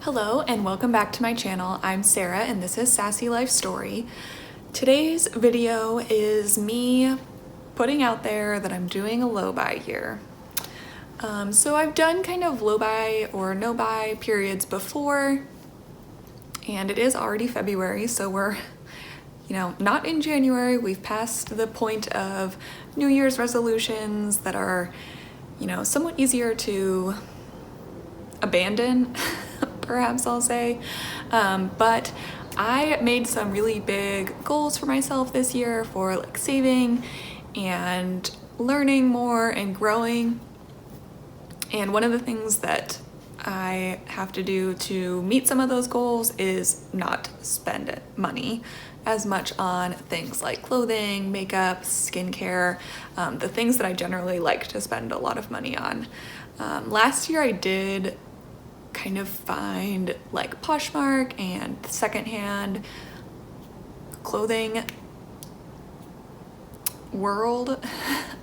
Hello and welcome back to my channel. I'm Sarah and this is Sassy Life Story. Today's video is me putting out there that I'm doing a low buy year. So I've done kind of low buy or no buy periods before, and it is already February, so we're not in January. We've passed the point of New Year's resolutions that are somewhat easier to abandon, perhaps I'll say. But I made some really big goals for myself this year for like saving and learning more and growing. And one of the things that I have to do to meet some of those goals is not spend money as much on things like clothing, makeup, skincare, the things that I generally like to spend a lot of money on. Last year I did kind of find like Poshmark and secondhand clothing world,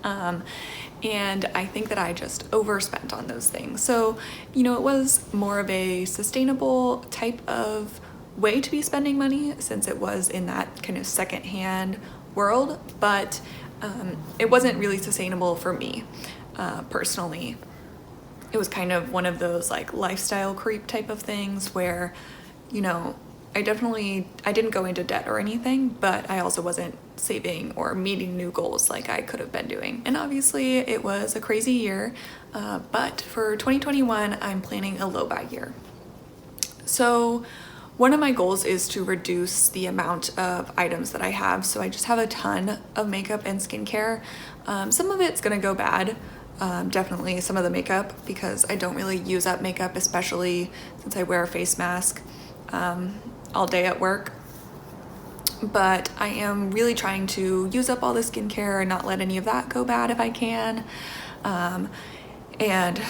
and I think that I just overspent on those things. So it was more of a sustainable type of way to be spending money since it was in that kind of secondhand world, but it wasn't really sustainable for me personally. It was kind of one of those like lifestyle creep type of things where, I didn't go into debt or anything, but I also wasn't saving or meeting new goals like I could have been doing. And obviously it was a crazy year, but for 2021, I'm planning a low buy year. So one of my goals is to reduce the amount of items that I have. So I just have a ton of makeup and skincare. Some of it's gonna go bad. Definitely some of the makeup, because I don't really use up makeup, especially since I wear a face mask all day at work. But I am really trying to use up all the skincare and not let any of that go bad if I can, and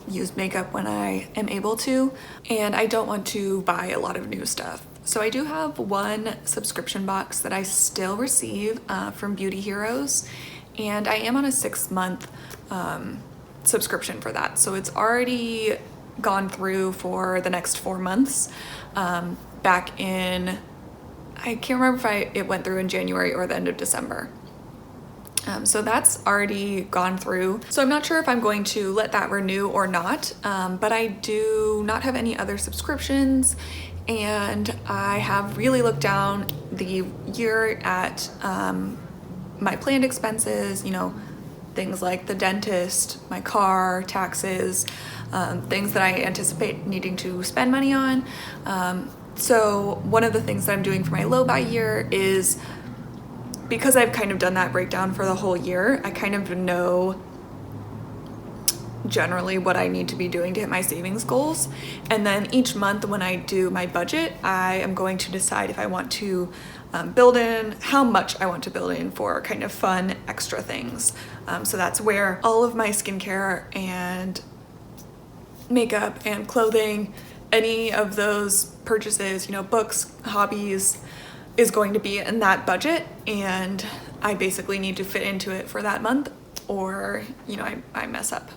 use makeup when I am able to. And I don't want to buy a lot of new stuff. So I do have one subscription box that I still receive from Beauty Heroes, and I am on a 6-month subscription for that. So it's already gone through for the next 4 months. Back in, I can't remember if it went through in January or the end of December. So that's already gone through. So I'm not sure if I'm going to let that renew or not, but I do not have any other subscriptions, and I have really looked down the year at my planned expenses, things like the dentist, my car, taxes, things that I anticipate needing to spend money on. So one of the things that I'm doing for my low buy year is, because I've kind of done that breakdown for the whole year, I kind of know generally what I need to be doing to hit my savings goals. And then each month when I do my budget, I am going to decide if I want to build in, how much I want to build in for kind of fun extra things. So that's where all of my skincare and makeup and clothing, any of those purchases, books, hobbies, is going to be in that budget, and I basically need to fit into it for that month, or I mess up.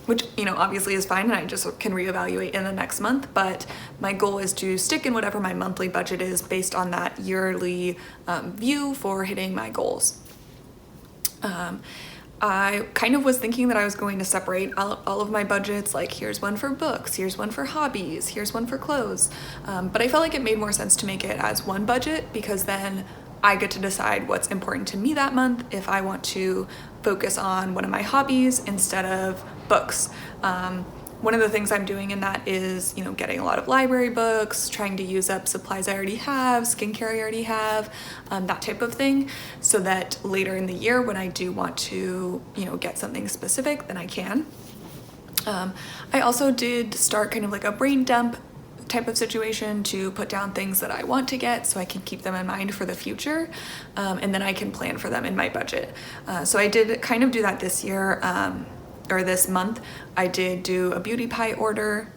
Which obviously is fine, and I just can reevaluate in the next month, but my goal is to stick in whatever my monthly budget is based on that yearly view for hitting my goals. I kind of was thinking that I was going to separate all of my budgets, like here's one for books, here's one for hobbies, here's one for clothes, but I felt like it made more sense to make it as one budget, because then I get to decide what's important to me that month, if I want to focus on one of my hobbies instead of books. One of the things I'm doing in that is, getting a lot of library books, trying to use up supplies I already have, skincare I already have, that type of thing, so that later in the year when I do want to, get something specific, then I can. I also did start kind of like a brain dump type of situation to put down things that I want to get so I can keep them in mind for the future, and then I can plan for them in my budget. So I did kind of do that this year, or this month. I did do a beauty pie order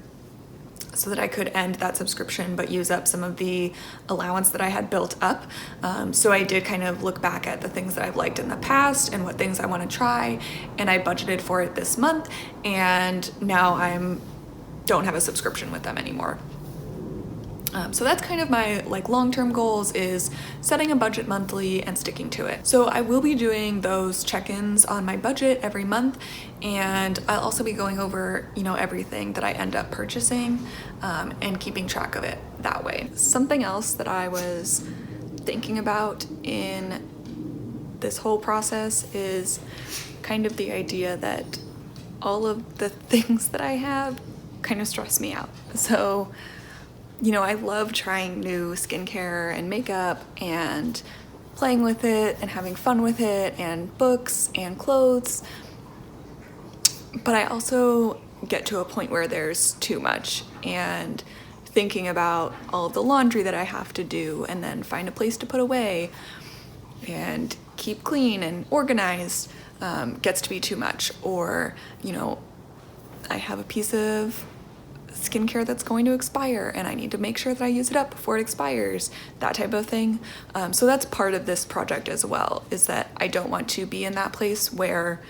so that I could end that subscription but use up some of the allowance that I had built up. So I did kind of look back at the things that I've liked in the past and what things I want to try, and I budgeted for it this month, and now I'm don't have a subscription with them anymore. So that's kind of my like long-term goals, is setting a budget monthly and sticking to it. So I will be doing those check-ins on my budget every month, and I'll also be going over, you know, everything that I end up purchasing and keeping track of it that way. Something else that I was thinking about in this whole process is kind of the idea that all of the things that I have kind of stress me out. So, you know, I love trying new skincare and makeup and playing with it and having fun with it, and books and clothes. But I also get to a point where there's too much, and thinking about all of the laundry that I have to do and then find a place to put away and keep clean and organized gets to be too much. Or, you know, I have a piece of skincare that's going to expire and I need to make sure that I use it up before it expires, that type of thing. So that's part of this project as well, is that I don't want to be in that place where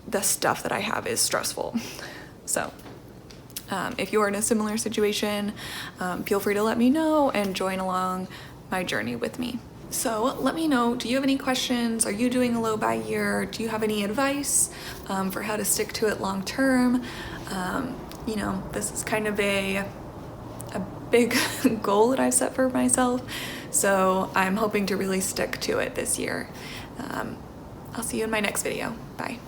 the stuff that I have is stressful. So if you're in a similar situation, feel free to let me know and join along my journey with me. So let me know, do you have any questions? Are you doing a low buy year? Do you have any advice for how to stick to it long term? You know, this is kind of a big goal that I've set for myself, so I'm hoping to really stick to it this year. I'll see you in my next video. Bye.